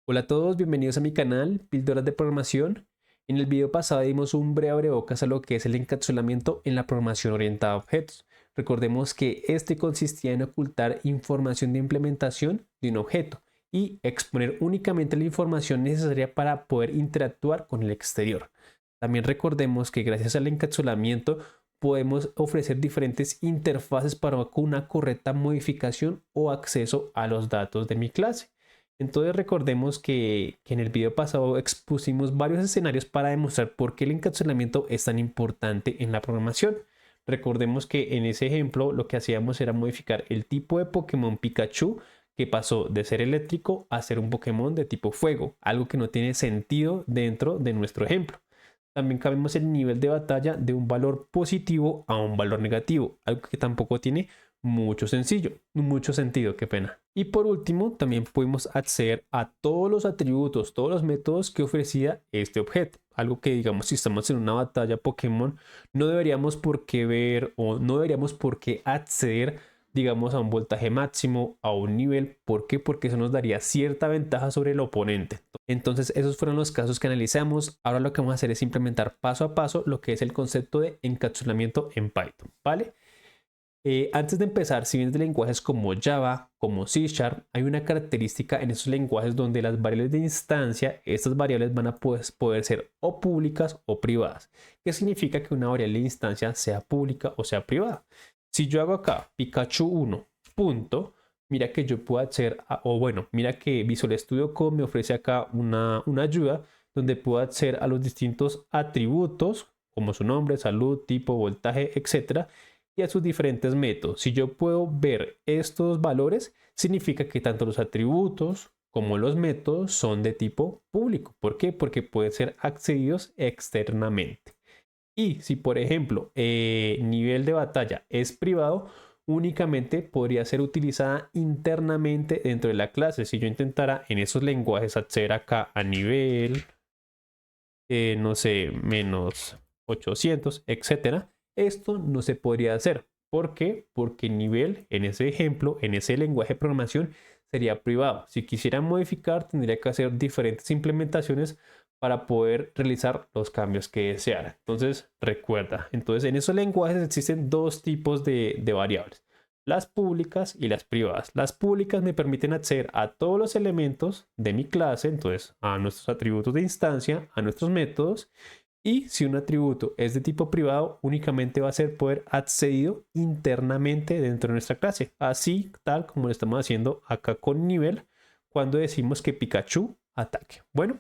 Hola a todos, bienvenidos a mi canal, Píldoras de Programación. En el video pasado dimos un breve abrebocas a lo que es el encapsulamiento en la programación orientada a objetos. Recordemos que este consistía en ocultar información de implementación de un objeto y exponer únicamente la información necesaria para poder interactuar con el exterior. También recordemos que gracias al encapsulamiento podemos ofrecer diferentes interfaces para una correcta modificación o acceso a los datos de mi clase. Entonces recordemos que en el video pasado expusimos varios escenarios para demostrar por qué el encapsulamiento es tan importante en la programación. Recordemos que en ese ejemplo lo que hacíamos era modificar el tipo de Pokémon Pikachu, que pasó de ser eléctrico a ser un Pokémon de tipo fuego, algo que no tiene sentido dentro de nuestro ejemplo. También cambiamos el nivel de batalla de un valor positivo a un valor negativo, algo que tampoco tiene mucho sentido, qué pena. Y por último, también pudimos acceder a todos los atributos, todos los métodos que ofrecía este objeto. Algo que, digamos, si estamos en una batalla Pokémon, no deberíamos por qué ver o no deberíamos por qué acceder, digamos, a un voltaje máximo, a un nivel. ¿Por qué? Porque eso nos daría cierta ventaja sobre el oponente. Entonces, esos fueron los casos que analizamos. Ahora lo que vamos a hacer es implementar paso a paso lo que es el concepto de encapsulamiento en Python, ¿vale? Antes de empezar, si bien de lenguajes como Java, como C Sharp, hay una característica en esos lenguajes donde las variables de instancia, estas variables van a poder ser o públicas o privadas. ¿Qué significa que una variable de instancia sea pública o sea privada? Si yo hago acá Pikachu 1, punto, mira que yo puedo hacer, o bueno, mira que Visual Studio Code me ofrece acá una ayuda donde puedo acceder a los distintos atributos, como su nombre, salud, tipo, voltaje, etcétera, y a sus diferentes métodos. Si yo puedo ver estos valores, significa que tanto los atributos como los métodos son de tipo público. ¿Por qué? Porque pueden ser accedidos externamente. Y si, por ejemplo, nivel de batalla es privado, únicamente podría ser utilizada internamente dentro de la clase. Si yo intentara en esos lenguajes acceder acá a nivel, no sé, menos 800, etcétera, esto no se podría hacer. ¿Por qué? Porque el nivel, en ese ejemplo, en ese lenguaje de programación, sería privado. Si quisiera modificar, tendría que hacer diferentes implementaciones para poder realizar los cambios que deseara. Entonces, recuerda, entonces en esos lenguajes existen dos tipos de variables, las públicas y las privadas. Las públicas me permiten acceder a todos los elementos de mi clase, entonces a nuestros atributos de instancia, a nuestros métodos. Y si un atributo es de tipo privado, únicamente va a ser poder accedido internamente dentro de nuestra clase. Así tal como lo estamos haciendo acá con nivel cuando decimos que Pikachu ataque. Bueno,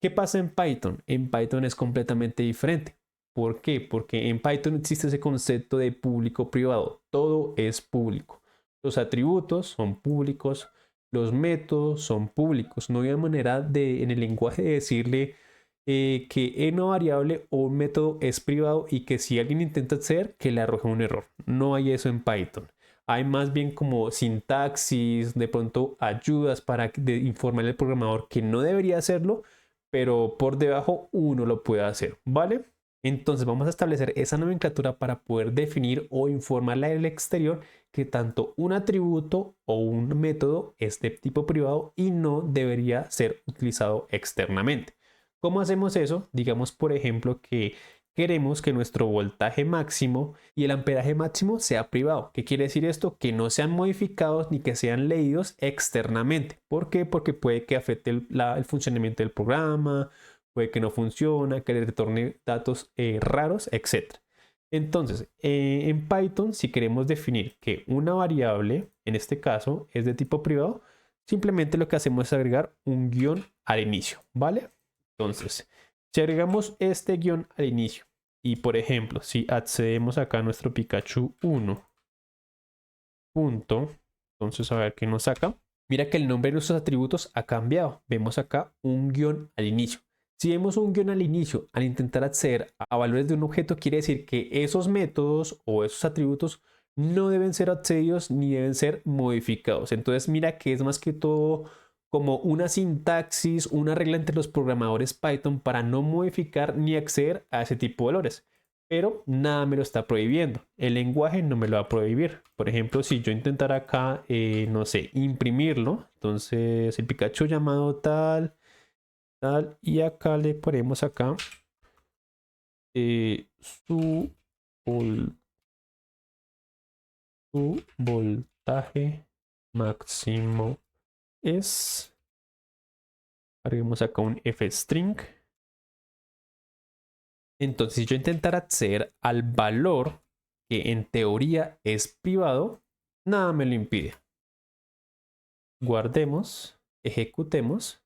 ¿qué pasa en Python? En Python es completamente diferente. ¿Por qué? Porque en Python existe ese concepto de público-privado. Todo es público. Los atributos son públicos, los métodos son públicos. No hay manera de, en el lenguaje de decirle que una variable o un método es privado y que si alguien intenta acceder, que le arroje un error. No hay eso en Python. Hay más bien como sintaxis, de pronto ayudas para informar al programador que no debería hacerlo, pero por debajo uno lo puede hacer, ¿vale? Entonces vamos a establecer esa nomenclatura para poder definir o informarle al exterior que tanto un atributo o un método es de tipo privado y no debería ser utilizado externamente. ¿Cómo hacemos eso? Digamos, por ejemplo, que queremos que nuestro voltaje máximo y el amperaje máximo sea privado. ¿Qué quiere decir esto? Que no sean modificados ni que sean leídos externamente. ¿Por qué? Porque puede que afecte el funcionamiento del programa, puede que no funcione, que le retorne datos raros, etc. Entonces, en Python, si queremos definir que una variable, en este caso, es de tipo privado, simplemente lo que hacemos es agregar un guión al inicio, ¿vale? Entonces, si agregamos este guión al inicio y, por ejemplo, si accedemos acá a nuestro Pikachu 1, punto, entonces a ver qué nos saca. Mira que el nombre de nuestros atributos ha cambiado. Vemos acá un guión al inicio. Si vemos un guión al inicio, al intentar acceder a valores de un objeto, quiere decir que esos métodos o esos atributos no deben ser accedidos ni deben ser modificados. Entonces mira que es más que todo como una sintaxis, una regla entre los programadores Python para no modificar ni acceder a ese tipo de valores. pero nada me lo está prohibiendo. El lenguaje no me lo va a prohibir. Por ejemplo, si yo intentara acá, no sé, imprimirlo, entonces el Pikachu llamado tal, tal, y acá le ponemos acá su, su voltaje máximo es, agreguemos acá un f-string. Entonces, si yo intentara acceder al valor que en teoría es privado, nada me lo impide. Guardemos, ejecutemos.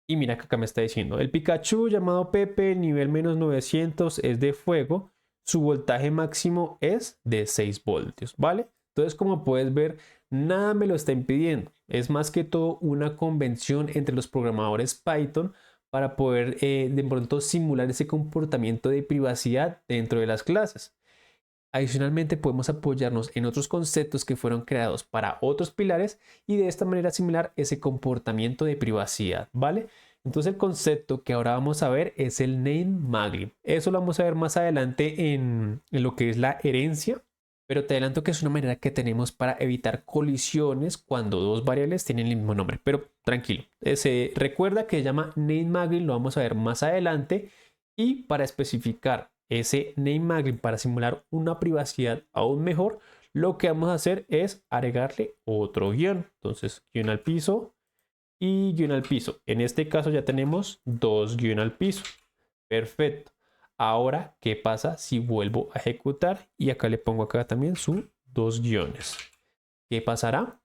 Y mira que acá me está diciendo, el Pikachu llamado Pepe, nivel menos 900, es de fuego. Su voltaje máximo es de 6 voltios, ¿vale? Entonces, como puedes ver, nada me lo está impidiendo. Es más que todo una convención entre los programadores Python para poder de pronto simular ese comportamiento de privacidad dentro de las clases. Adicionalmente, podemos apoyarnos en otros conceptos que fueron creados para otros pilares y de esta manera simular ese comportamiento de privacidad, ¿vale? Entonces el concepto que ahora vamos a ver es el name mapping. Eso lo vamos a ver más adelante en lo que es la herencia, pero te adelanto que es una manera que tenemos para evitar colisiones cuando dos variables tienen el mismo nombre. Pero tranquilo, recuerda que se llama name mapping, lo vamos a ver más adelante. Y para especificar ese name mapping para simular una privacidad aún mejor, lo que vamos a hacer es agregarle otro guión. Entonces, guión al piso y guión al piso. En este caso ya tenemos dos guión al piso. Perfecto. Ahora, ¿qué pasa si vuelvo a ejecutar? Y acá le pongo acá también sus dos guiones. ¿Qué pasará?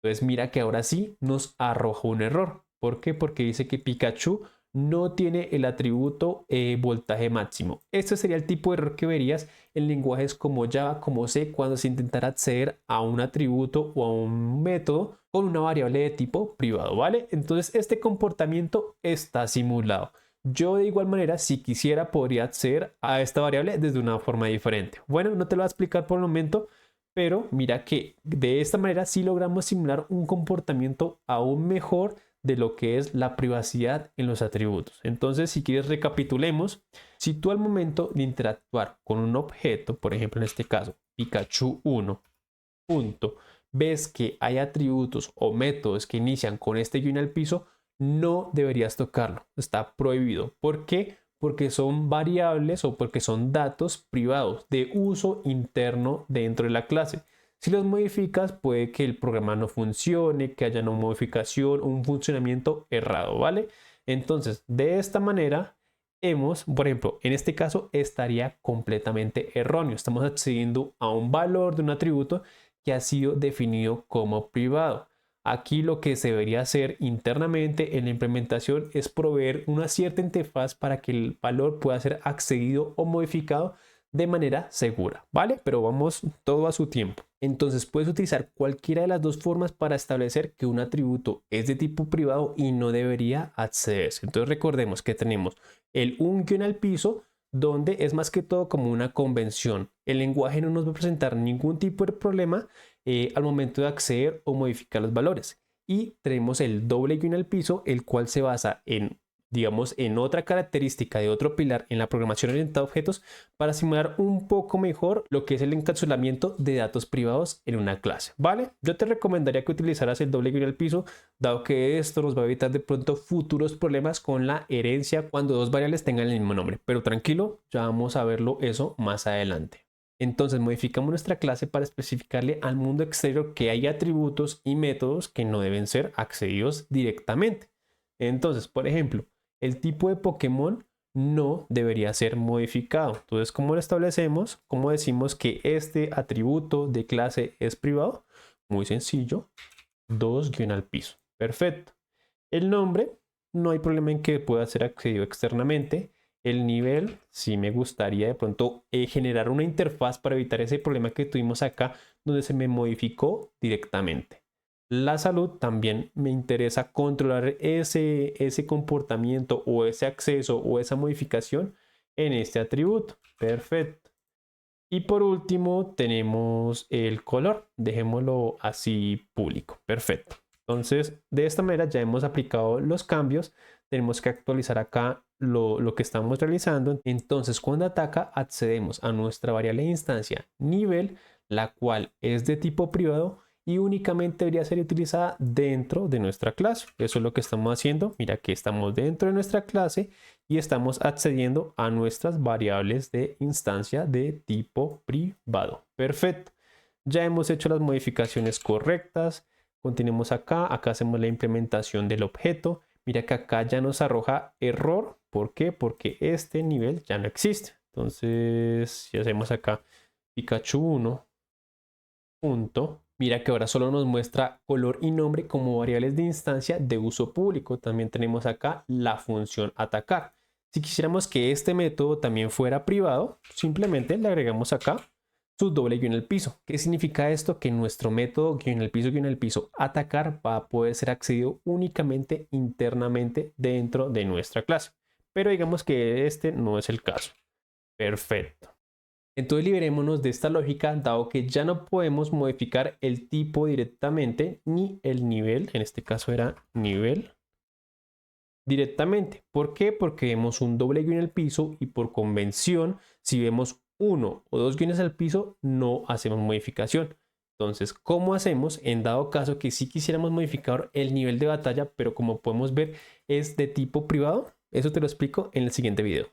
Pues mira que ahora sí nos arrojó un error. ¿Por qué? Porque dice que Pikachu no tiene el atributo voltaje máximo. Este sería el tipo de error que verías en lenguajes como Java, como C, cuando se intentara acceder a un atributo o a un método con una variable de tipo privado, ¿vale? Entonces este comportamiento está simulado. Yo de igual manera, si quisiera, podría acceder a esta variable desde una forma diferente. Bueno, no te lo voy a explicar por el momento, pero mira que de esta manera sí logramos simular un comportamiento aún mejor de lo que es la privacidad en los atributos. Entonces, si quieres, recapitulemos. Si tú al momento de interactuar con un objeto, por ejemplo, en este caso, Pikachu 1, punto, ves que hay atributos o métodos que inician con este guión al piso, no deberías tocarlo. Está prohibido. ¿Por qué? Porque son variables o porque son datos privados de uso interno dentro de la clase. Si los modificas, puede que el programa no funcione, que haya una modificación o un funcionamiento errado, ¿vale? Entonces, de esta manera, por ejemplo, en este caso estaría completamente erróneo. Estamos accediendo a un valor de un atributo que ha sido definido como privado. Aquí lo que se debería hacer internamente en la implementación es proveer una cierta interfaz para que el valor pueda ser accedido o modificado de manera segura, ¿vale? Pero vamos todo a su tiempo. Entonces puedes utilizar cualquiera de las dos formas para establecer que un atributo es de tipo privado y no debería accederse. Entonces recordemos que tenemos el un guión al piso, donde es más que todo como una convención. El lenguaje no nos va a presentar ningún tipo de problema al momento de acceder o modificar los valores. Y tenemos el doble guión al piso, el cual se basa en, digamos, en otra característica de otro pilar en la programación orientada a objetos para simular un poco mejor lo que es el encapsulamiento de datos privados en una clase, ¿vale? Yo te recomendaría que utilizaras el doble guión al piso, dado que esto nos va a evitar de pronto futuros problemas con la herencia cuando dos variables tengan el mismo nombre. Pero tranquilo, ya vamos a verlo eso más adelante. Entonces modificamos nuestra clase para especificarle al mundo exterior que hay atributos y métodos que no deben ser accedidos directamente. Entonces, por ejemplo, el tipo de Pokémon no debería ser modificado. Entonces, ¿cómo lo establecemos? ¿Cómo decimos que este atributo de clase es privado? Muy sencillo, 2 guión al piso. Perfecto. El nombre, no hay problema en que pueda ser accedido externamente. El nivel, sí me gustaría de pronto generar una interfaz para evitar ese problema que tuvimos acá, donde se me modificó directamente. La salud, también me interesa controlar ese comportamiento o ese acceso o esa modificación en este atributo. Perfecto. Y por último tenemos el color. Dejémoslo así público. Perfecto. Entonces, de esta manera ya hemos aplicado los cambios. Tenemos que actualizar acá lo que estamos realizando. Entonces, cuando ataca, accedemos a nuestra variable de instancia nivel, la cual es de tipo privado y únicamente debería ser utilizada dentro de nuestra clase. Eso es lo que estamos haciendo. Mira que estamos dentro de nuestra clase y estamos accediendo a nuestras variables de instancia de tipo privado. Perfecto. Ya hemos hecho las modificaciones correctas. Continuemos acá. Acá hacemos la implementación del objeto. Mira que acá ya nos arroja error. ¿Por qué? Porque este nivel ya no existe. Entonces, si hacemos acá Pikachu 1 punto, mira que ahora solo nos muestra color y nombre como variables de instancia de uso público. También tenemos acá la función atacar. Si quisiéramos que este método también fuera privado, simplemente le agregamos acá su doble guión en el piso. ¿Qué significa esto? Que nuestro método guión en el piso atacar va a poder ser accedido únicamente internamente dentro de nuestra clase. Pero digamos que este no es el caso. Perfecto. Entonces liberémonos de esta lógica, dado que ya no podemos modificar el tipo directamente ni el nivel, en este caso era nivel, directamente. ¿Por qué? Porque vemos un doble guión en el piso y por convención, si vemos uno o dos guiones al piso, no hacemos modificación. Entonces, ¿cómo hacemos en dado caso que sí quisiéramos modificar el nivel de batalla, pero como podemos ver es de tipo privado? Eso te lo explico en el siguiente video.